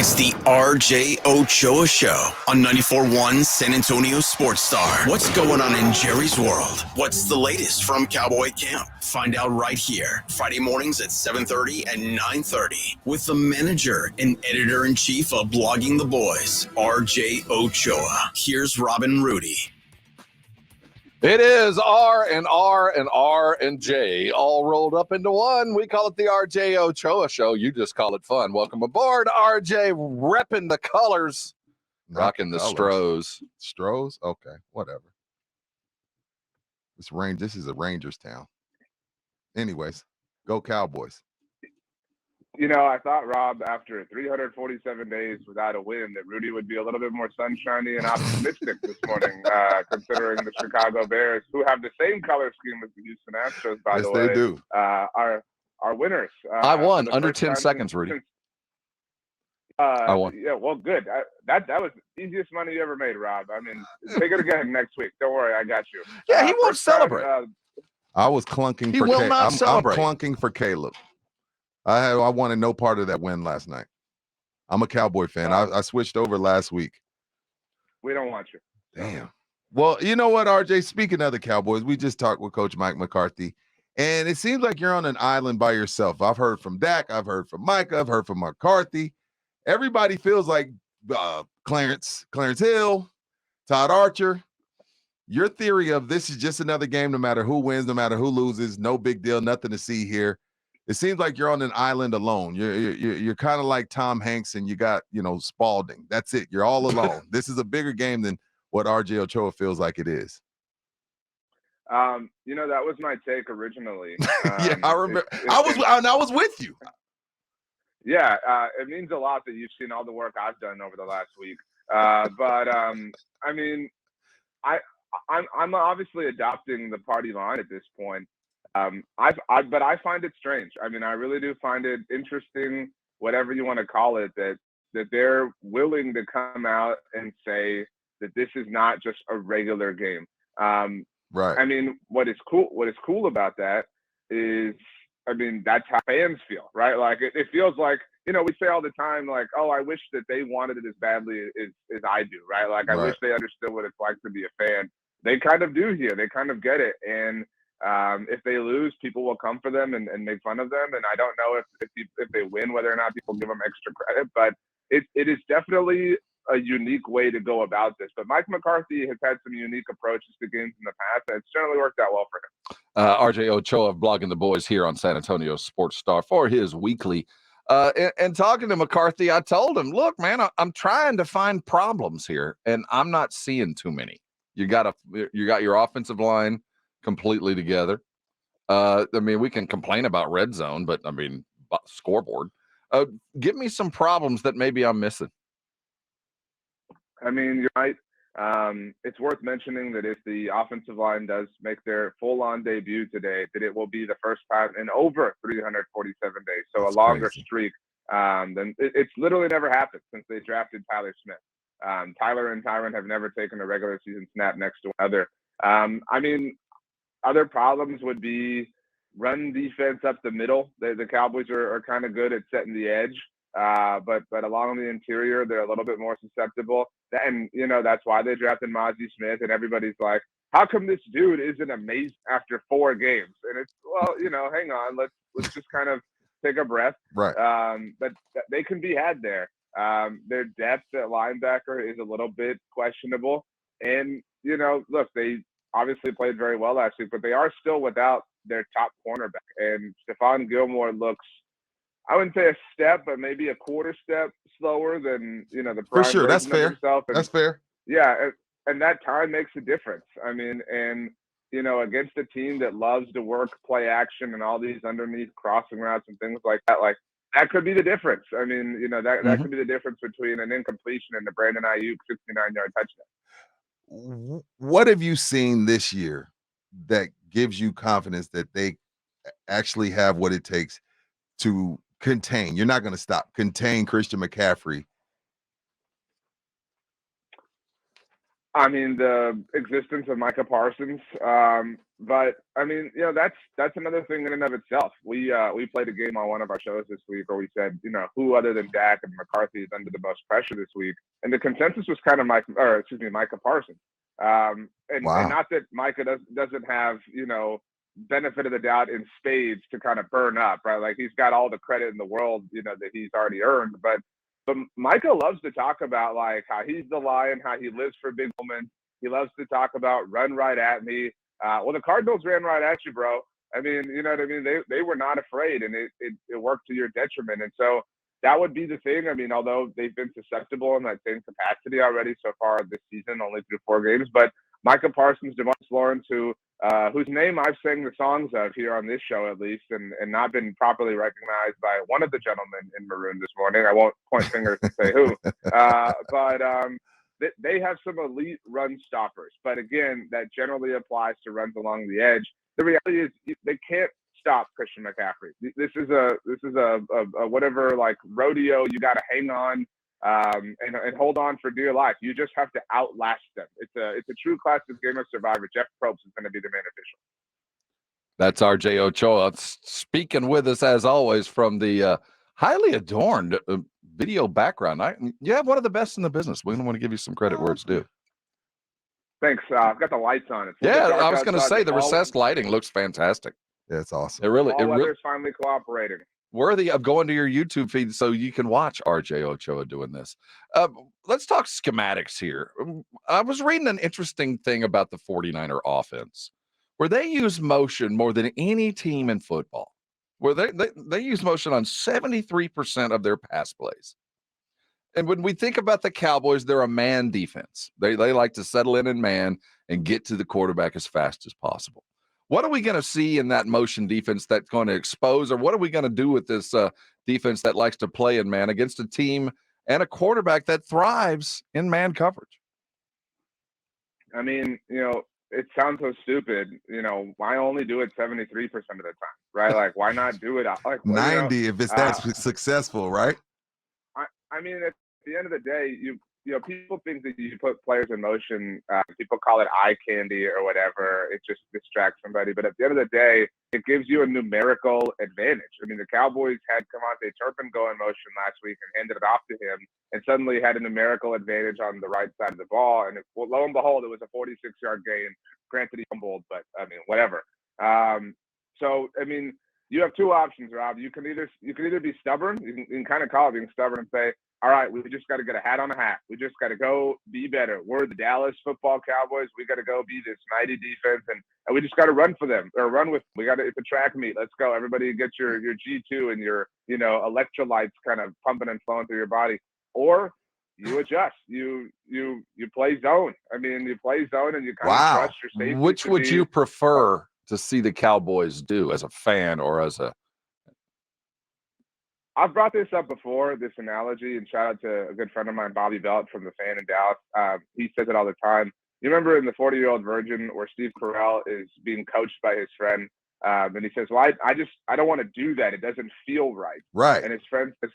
It's the RJ Ochoa Show on 94.1 San Antonio Sports Star. What's going on in Jerry's world? What's the latest from Cowboy camp? Find out right here, Friday mornings at 7:30 and 9:30 with the manager and editor-in-chief of Blogging the Boys, RJ Ochoa. Here's Robin Rudy. It is R and R and R and J all rolled up into one. We call it the RJ Ochoa Show. You just call it fun. Welcome aboard, RJ, repping the colors, rocking the Stros. Stros? Okay, whatever. This is a Rangers town. Anyways, go Cowboys. You know, I thought, Rob, after 347 days without a win, that Rudy would be a little bit more sunshiny and optimistic this morning, considering the Chicago Bears, who have the same color scheme as the Houston Astros, by the way. Yes, they do. Are winners. I won under 10 seconds, Rudy. I won. Yeah, well, good. That was the easiest money you ever made, Rob. I mean, take it again next week. Don't worry, I got you. Yeah, he won't celebrate. I was clunking he for will not celebrate. I'm clunking for Caleb. I wanted no part of that win last night. I'm a Cowboy fan. I switched over last week. We don't want you. Damn. Well, you know what, RJ? Speaking of the Cowboys, we just talked with Coach Mike McCarthy, and it seems like you're on an island by yourself. I've heard from Dak. I've heard from Mike. I've heard from McCarthy. Everybody feels like Clarence Hill, Todd Archer. Your theory of this is just another game, no matter who wins, no matter who loses, no big deal, nothing to see here. It seems like you're on an island alone. You're kind of like Tom Hanks, and you got, Spalding. That's it. You're all alone. This is a bigger game than what RJ Ochoa feels like it is. That was my take originally. Yeah, I remember. I was with you. Yeah, it means a lot that you've seen all the work I've done over the last week. I'm obviously adopting the party line at this point. But I find it strange. I mean, I really do find it interesting, whatever you want to call it, that they're willing to come out and say that this is not just a regular game. Right. I mean, what is cool about that is, I mean, that's how fans feel, right? Like it feels like, we say all the time, like, oh, I wish that they wanted it as badly as I do, right? Like, I wish they understood what it's like to be a fan. They kind of do here. They kind of get it. And if they lose, people will come for them and make fun of them. And I don't know if they win, whether or not people give them extra credit. But it is definitely a unique way to go about this. But Mike McCarthy has had some unique approaches to games in the past, and it's generally worked out well for him. RJ Ochoa of Blogging the Boys here on San Antonio Sports Star for his weekly. And talking to McCarthy, I told him, look, man, I'm trying to find problems here, and I'm not seeing too many. You got your offensive line completely together. I mean, we can complain about red zone, but I mean, scoreboard. Give me some problems that maybe I'm missing. I mean, you're right. It's worth mentioning that if the offensive line does make their full-on debut today, that it will be the first time in over 347 days. So that's a longer streak than it's literally never happened since they drafted Tyler Smith. Tyler and Tyron have never taken a regular season snap next to another. I mean, other problems would be run defense up the middle. The Cowboys are kind of good at setting the edge, but along the interior, they're a little bit more susceptible. And, that's why they drafted Mozzie Smith, and everybody's like, how come this dude isn't amazing after 4 games? And it's, well, hang on, let's just kind of take a breath. Right. But they can be had there. Their depth at linebacker is a little bit questionable. And, look, they obviously played very well last week, but they are still without their top cornerback. And Stephon Gilmore looks, I wouldn't say a step, but maybe a quarter step slower than, the prime for sure. That's fair. And, that's fair. Yeah. And that time makes a difference. I mean, and, against a team that loves to work play action and all these underneath crossing routes and things like that, like that could be the difference. I mean, that could be the difference between an incompletion and the Brandon Ayuk 69-yard touchdown. What have you seen this year that gives you confidence that they actually have what it takes to contain? You're not going to stop. Contain Christian McCaffrey. I mean, the existence of Micah Parsons, But I mean, that's another thing in and of itself. We played a game on one of our shows this week where we said, who other than Dak and McCarthy is under the most pressure this week, and the consensus was kind of Micah Parsons. And not that Micah doesn't have benefit of the doubt in spades to kind of burn up, right? Like he's got all the credit in the world, that he's already earned. But Micah loves to talk about like how he's the lion, how he lives for big moments. He loves to talk about run right at me. Well, the Cardinals ran right at you, bro. I mean, you know what I mean? They were not afraid, and it worked to your detriment. And so that would be the thing. I mean, although they've been susceptible in that same capacity already so far this season, only through 4 games. But Micah Parsons, DeMarcus Lawrence, whose name I've sang the songs of here on this show at least, and not been properly recognized by one of the gentlemen in maroon this morning. I won't point fingers and say who, but they have some elite run stoppers. But again, that generally applies to runs along the edge. The reality is they can't stop Christian McCaffrey. This is a whatever like rodeo you got to hang on and hold on for dear life. You just have to outlast them. It's a true classic game of Survivor. Jeff Probst is going to be the main official. That's RJ Ochoa speaking with us as always from the highly adorned video background. You have one of the best in the business. We want to give you some credit where it's due. Thanks. I've got the lights on. I was going to say the recessed lighting looks fantastic. Yeah, it's awesome. Weather's finally cooperating. Worthy of going to your YouTube feed so you can watch RJ Ochoa doing this. Let's talk schematics here. I was reading an interesting thing about the 49er offense where they use motion more than any team in football, where they use motion on 73% of their pass plays. And when we think about the Cowboys, they're a man defense. They like to settle in man and get to the quarterback as fast as possible. What are we going to see in that motion defense that's going to expose, or what are we going to do with this defense that likes to play in man against a team and a quarterback that thrives in man coverage? I mean, it sounds so stupid. Why only do it 73% of the time, right? Like, why not do it like 90 if it's that successful, right? I mean, at the end of the day, people think that you put players in motion. People call it eye candy or whatever. It just distracts somebody. But at the end of the day, it gives you a numerical advantage. I mean, the Cowboys had Cavante Turpin go in motion last week and handed it off to him, and suddenly had a numerical advantage on the right side of the ball. And lo and behold, it was a 46-yard gain. Granted, he fumbled, but I mean, whatever. So I mean, you have 2 options, Rob. You can either be stubborn. You can kind of call it being stubborn and say, all right, we just got to get a hat on a hat. We just got to go be better. We're the Dallas football Cowboys. We got to go be this mighty defense, and we just got to run for them or run with them. It's a track meet. Let's go. Everybody get your G2 and your, electrolytes kind of pumping and flowing through your body. Or you adjust. You play zone. I mean, you play zone and you kind of trust your safety. Which would you prefer to see the Cowboys do as a fan or as a? I've brought this up before, this analogy, and shout out to a good friend of mine, Bobby Belt from The Fan in Dallas. He says it all the time. You remember in the 40-Year-Old Virgin where Steve Carell is being coached by his friend, and he says, well, I don't want to do that. It doesn't feel right. Right. And his friend says,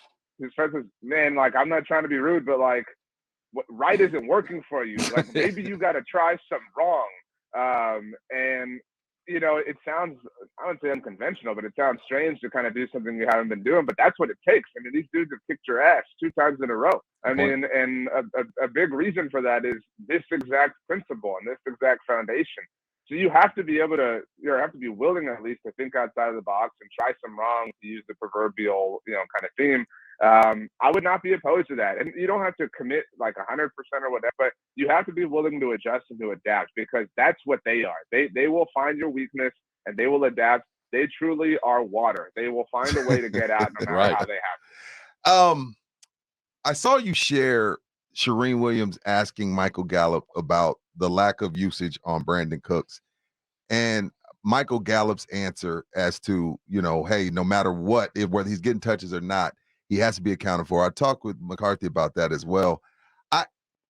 man, like, I'm not trying to be rude, but like, what right isn't working for you. Like, maybe you got to try some wrong. And it sounds, I wouldn't say unconventional, but it sounds strange to kind of do something you haven't been doing, but that's what it takes. I mean, these dudes have kicked your ass 2 times in a row. I mean, and a big reason for that is this exact principle and this exact foundation. So you have to be able to, have to be willing at least to think outside of the box and try some wrong, to use the proverbial, kind of theme. I would not be opposed to that. And you don't have to commit like 100% or whatever, but you have to be willing to adjust and to adapt, because that's what they are. They will find your weakness and they will adapt. They truly are water. They will find a way to get out no matter how they have to. I saw you share Shereen Williams asking Michael Gallup about the lack of usage on Brandon Cooks, and Michael Gallup's answer as to, hey, no matter what, whether he's getting touches or not, he has to be accounted for. I talked with McCarthy about that as well.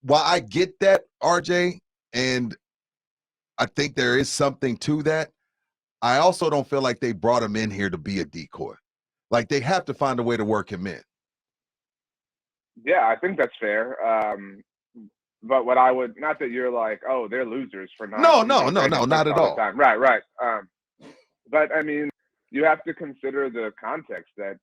While I get that, RJ, and I think there is something to that, I also don't feel like they brought him in here to be a decoy. Like, they have to find a way to work him in. Yeah, I think that's fair. But what I would, not that you're like, oh, they're losers for not. No, not at all. Right. But I mean, you have to consider the context that,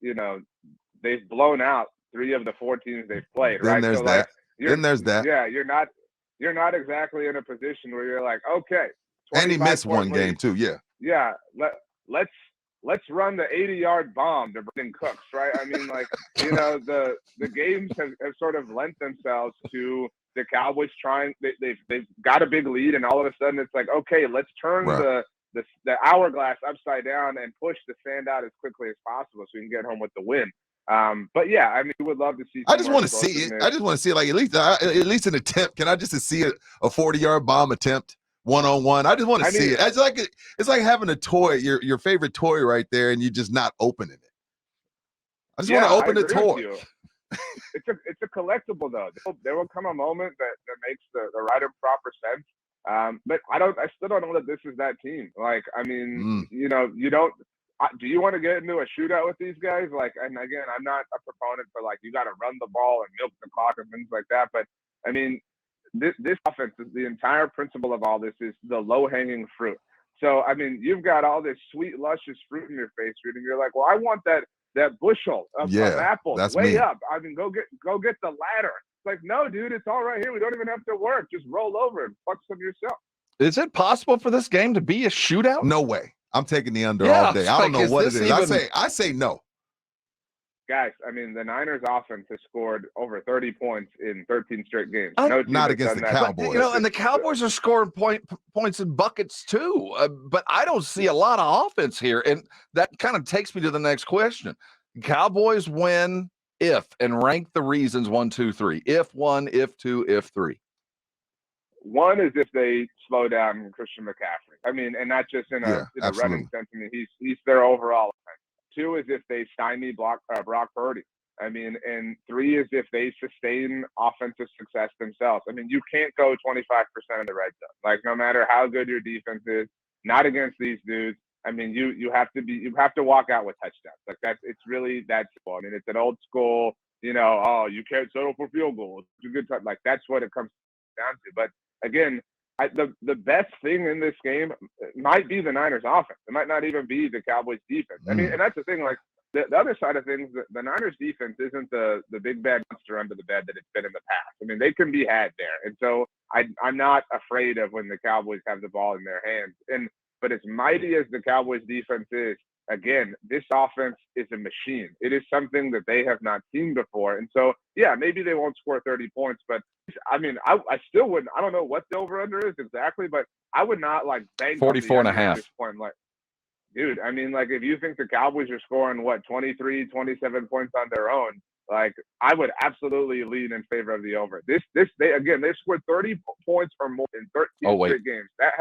they've blown out 3 of the 4 teams they've played, Then right? there's So that. like, there's that. Yeah, you're not exactly in a position where you're like, okay, And he missed 1 lead. game too. Yeah. Yeah. Let's run the 80-yard bomb to Brandon Cooks, right? I mean, like, the games have sort of lent themselves to the Cowboys trying. They've got a big lead, and all of a sudden it's like, okay, let's turn the hourglass upside down and push the sand out as quickly as possible so we can get home with the win. But yeah, I mean, we would love to see. I just want to see it. I just want to see it, like at least an attempt. Can I just see a 40-yard bomb attempt 1-on-1? I just want to see it. It's like having a toy, your favorite toy right there, and you're just not opening it. I just want to open the toy. It's a collectible though. There will come a moment that makes the right and proper sense. But I still don't know that this is that team. Like, I mean, you don't. Do you want to get into a shootout with these guys? Like, and again, I'm not a proponent for like you got to run the ball and milk the clock and things like that. But I mean, this offense, the entire principle of all this is the low-hanging fruit. So I mean, you've got all this sweet, luscious fruit in your face, and you're like, well, I want that bushel of apples way up. I mean, go get the ladder. It's like, no, dude, it's all right here. We don't even have to work. Just roll over and fuck some yourself. Is it possible for this game to be a shootout? No way. I'm taking the under all day. I don't know what it is. I say no. Guys, I mean, the Niners offense has scored over 30 points in 13 straight games. Not against the Cowboys. But, and the Cowboys are scoring points in buckets too. But I don't see a lot of offense here. And that kind of takes me to the next question. Cowboys win if, and rank the reasons 1, 2, 3. If 1, if 2, if 3. 1 is if they slow down Christian McCaffrey. I mean, and not just in a running sense. I mean, he's their overall. 2 is if they stymie Brock Purdy. I mean, and 3 is if they sustain offensive success themselves. I mean, you can't go 25% in the red zone. Like, no matter how good your defense is, not against these dudes. I mean, you have to walk out with touchdowns. Like it's really that simple. I mean, it's an old school, you can't settle for field goals. It's a good time. Like that's what it comes down to. But again, the best thing in this game might be the Niners offense. It might not even be the Cowboys defense. I mean, and that's the thing, like the other side of things, the Niners defense isn't the big bad monster under the bed that it's been in the past. I mean, they can be had there. And so I'm not afraid of when the Cowboys have the ball in their hands. But as mighty as the Cowboys defense is, again, this offense is a machine. It is something that they have not seen before. And so, yeah, maybe they won't score 30 points, but I mean, I still wouldn't. I don't know what the over-under is exactly, but I would not like bank 44.5 at this point. Like, dude, I mean, like if you think the Cowboys are scoring 23, 27 points on their own, like I would absolutely lean in favor of the over. They scored 30 points or more in 13 straight games. That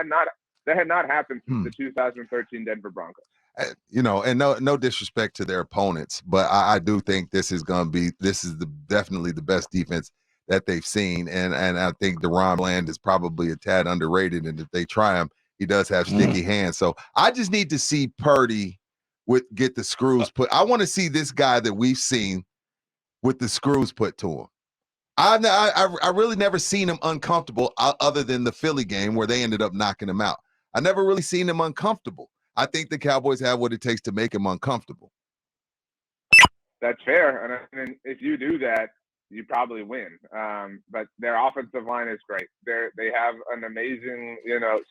had not happened since the 2013 Denver Broncos. And no disrespect to their opponents, but I do think this is definitely the best defense that they've seen, and I think DeRon Bland is probably a tad underrated, and if they try him, he does have sticky hands. So I just need to see Purdy get the screws put. I want to see this guy that we've seen with the screws put to him. I really never seen him uncomfortable other than the Philly game where they ended up knocking him out. I never really seen him uncomfortable. I think the Cowboys have what it takes to make him uncomfortable. That's fair. And if you do that, you probably win. But their offensive line is great. They have an amazing,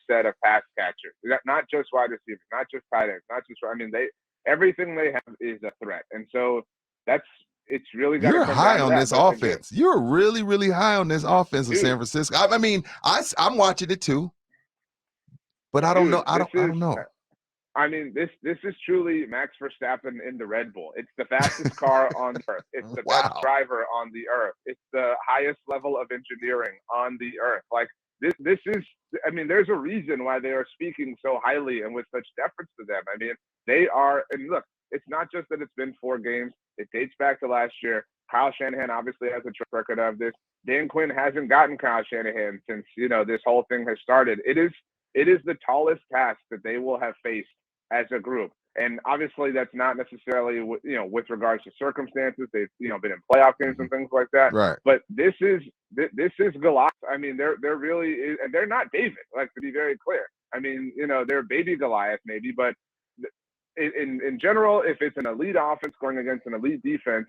set of pass catchers. Not just wide receivers, not just tight ends, everything they have is a threat. And so it's really got to come down to that. You're high on this offense. You're really, really high on this offense in San Francisco. I mean, I'm watching it too. But I don't know. I don't know. I mean, this is truly Max Verstappen in the Red Bull. It's the fastest car on earth. It's the best driver on the earth. It's the highest level of engineering on the earth. Like this is. I mean, there's a reason why they are speaking so highly and with such deference to them. I mean, they are. And look, it's not just that it's been 4 games. It dates back to last year. Kyle Shanahan obviously has a track record of this. Dan Quinn hasn't gotten Kyle Shanahan since this whole thing has started. It is the tallest task that they will have faced as a group. And obviously that's not necessarily, with regards to circumstances. They've, been in playoff games and things like that. Right. But this is this is Goliath. I mean, they're really, and they're not David. Like, to be very clear. I mean, they're baby Goliath maybe, but in general, if it's an elite offense going against an elite defense,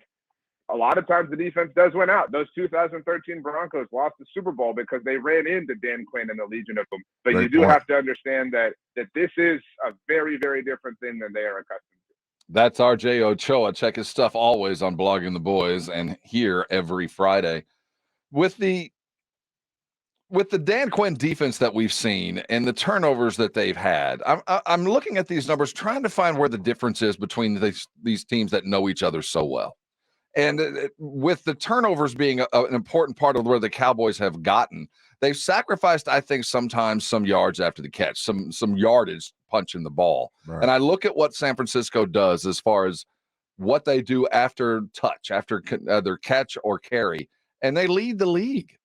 a lot of times the defense does win out. Those 2013 Broncos lost the Super Bowl because they ran into Dan Quinn and the Legion of them. But you do have to understand that this is a very, very different thing than they are accustomed to. That's RJ Ochoa. Check his stuff always on Blogging the Boys and here every Friday. With the Dan Quinn defense that we've seen and the turnovers that they've had, I'm looking at these numbers, trying to find where the difference is between these teams that know each other so well. And with the turnovers being an important part of where the Cowboys have gotten, they've sacrificed, I think, sometimes some yards after the catch, some yardage punching the ball. Right. And I look at what San Francisco does as far as what they do after touch, after their catch or carry, and they lead the league.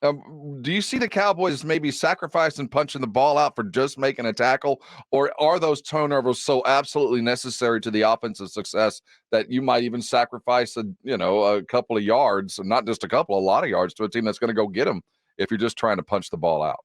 Do you see the Cowboys maybe sacrificing punching the ball out for just making a tackle, or are those turnovers so absolutely necessary to the offensive success that you might even sacrifice a couple of yards, not just a lot of yards to a team that's going to go get them if you're just trying to punch the ball out?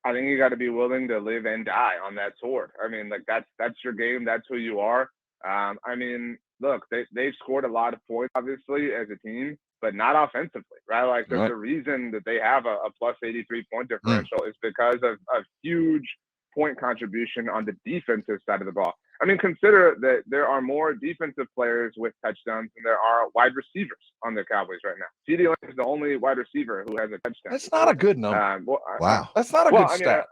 I think you got to be willing to live and die on that sword. I mean, like that's your game. That's who you are. I mean, look, they've scored a lot of points, obviously, as a team, but not offensively, right? Like, there's a reason that they have a plus 83 point differential is because of a huge point contribution on the defensive side of the ball. I mean, consider that there are more defensive players with touchdowns than there are wide receivers on the Cowboys right now. CeeDee Lamb is the only wide receiver who has a touchdown. That's not a good number. Wow. That's not a good stat.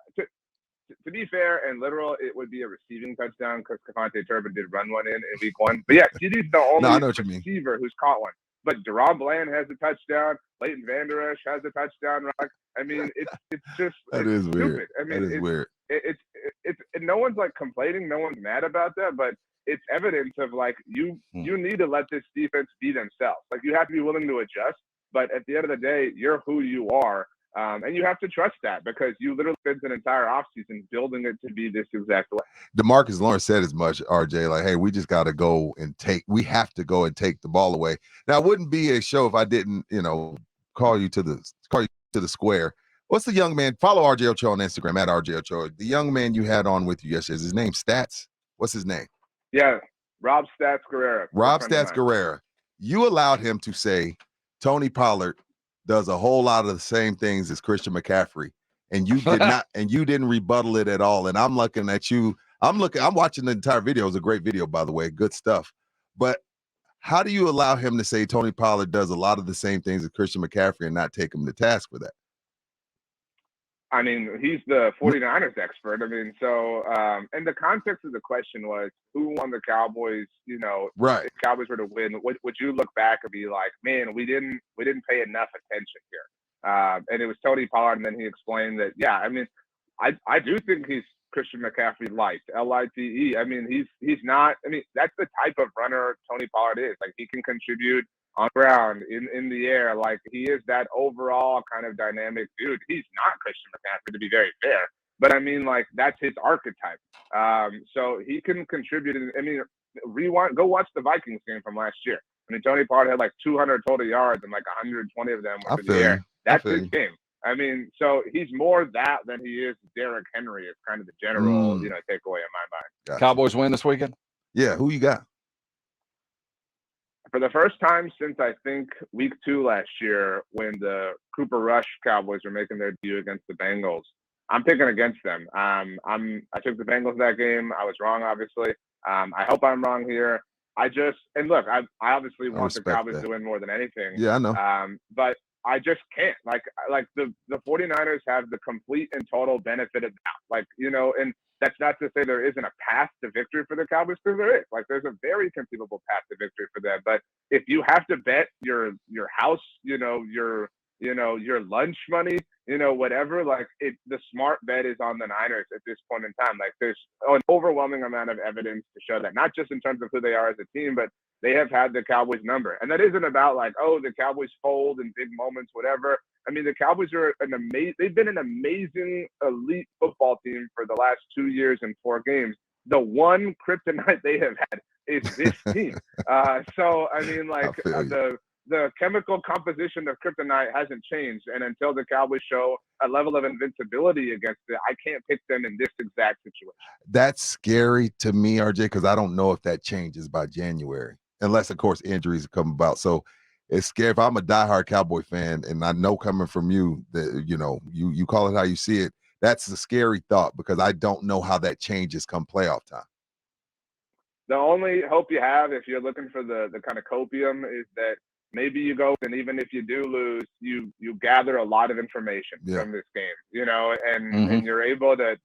To be fair and literal, it would be a receiving touchdown because Cavante Turpin did run one in week 1. But yeah, CeeDee's the only receiver who's caught one. But Deron Bland has a touchdown. Leighton Vander Esch has a touchdown. Right? I mean, it's just that is stupid. Weird. I mean, it's weird. It's no one's like complaining. No one's mad about that. But it's evidence of like you need to let this defense be themselves. Like, you have to be willing to adjust. But at the end of the day, you're who you are. And you have to trust that because you literally spent an entire offseason building it to be this exact way. DeMarcus Lawrence said as much, RJ, like, hey, we just got to go and we have to go and take the ball away. Now, it wouldn't be a show if I didn't, call you to the square. What's the young man? Follow RJ Ochoa on Instagram at RJ Ochoa. The young man you had on with you yesterday, is his name Stats? What's his name? Yeah, Rob Stats Guerrera. Rob Stats Guerrera. You allowed him to say Tony Pollard does a whole lot of the same things as Christian McCaffrey, and you did not, and you didn't rebuttal it at all. And I'm looking at you. I'm watching the entire video. It was a great video, by the way, good stuff. But how do you allow him to say Tony Pollard does a lot of the same things as Christian McCaffrey and not take him to task for that? I mean, he's the 49ers expert. I mean, so, and the context of the question was, who won the Cowboys, right. If Cowboys were to win, would you look back and be like, man, we didn't pay enough attention here. And it was Tony Pollard. And then he explained that, yeah, I mean, I do think he's Christian McCaffrey light, L-I-T-E. I mean, he's not, I mean, that's the type of runner Tony Pollard is. Like, he can contribute on ground, in the air. Like, he is that overall kind of dynamic dude. He's not Christian McCaffrey, to be very fair. But, I mean, like, that's his archetype. So he can contribute. I mean, go watch the Vikings game from last year. I mean, Tony Pollard had like 200 total yards and like 120 of them were in the air. That's his game. I mean, so he's more that than he is Derrick Henry. Is kind of the general, takeaway in my mind. Gotcha. Cowboys win this weekend? Yeah. Who you got? For the first time since I think week 2 last year, when the Cooper Rush Cowboys were making their debut against the Bengals, I'm picking against them. I took the Bengals that game. I was wrong, obviously. I hope I'm wrong here. Look, I obviously want the Cowboys to win more than anything. Yeah, I know. But I just can't. Like the 49ers have the complete and total benefit of that. Like, and that's not to say there isn't a path to victory for the Cowboys, because there is. Like, there's a very conceivable path to victory for them. But if you have to bet your house, your lunch money, whatever, like, the smart bet is on the Niners at this point in time. Like, there's an overwhelming amount of evidence to show that, not just in terms of who they are as a team, but they have had the Cowboys number. And that isn't about like, oh, the Cowboys fold in big moments, whatever. I mean, the Cowboys are they've been an amazing elite football team for the last 2 years and 4 games. The one kryptonite they have had is this team. So, I mean, like, the chemical composition of kryptonite hasn't changed, and until the Cowboys show a level of invincibility against it, I can't pick them in this exact situation. That's scary to me, RJ, because I don't know if that changes by January, unless, of course, injuries come about. So it's scary. If I'm a diehard Cowboy fan, and I know coming from you that you call it how you see it, that's a scary thought because I don't know how that changes come playoff time. The only hope you have if you're looking for the kind of copium is that maybe you go, and even if you do lose, you gather a lot of information from this game, and you're able to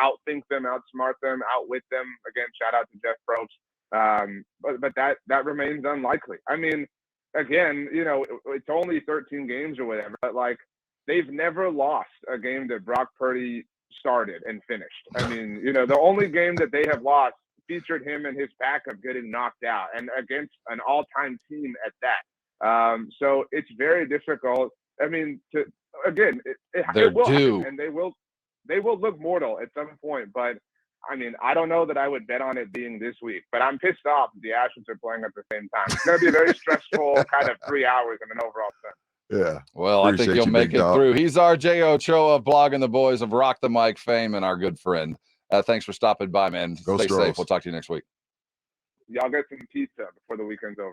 outthink them, outsmart them, outwit them. Again, shout out to Jeff Probst. But that remains unlikely. I mean, again, it's only 13 games or whatever, but like they've never lost a game that Brock Purdy started and finished. I mean, the only game that they have lost featured him and his backup getting knocked out, and against an all-time team at that. So it's very difficult. I mean, it will happen, and they will look mortal at some point. But I mean, I don't know that I would bet on it being this week. But I'm pissed off that the Astros are playing at the same time. It's going to be a very stressful kind of 3 hours in an overall sense. Yeah. Well, I think you'll make it through. He's RJ Ochoa, blogging the boys of Rock the Mic fame, and our good friend. Thanks for stopping by, man. Stay safe. We'll talk to you next week. Y'all get some pizza before the weekend's over.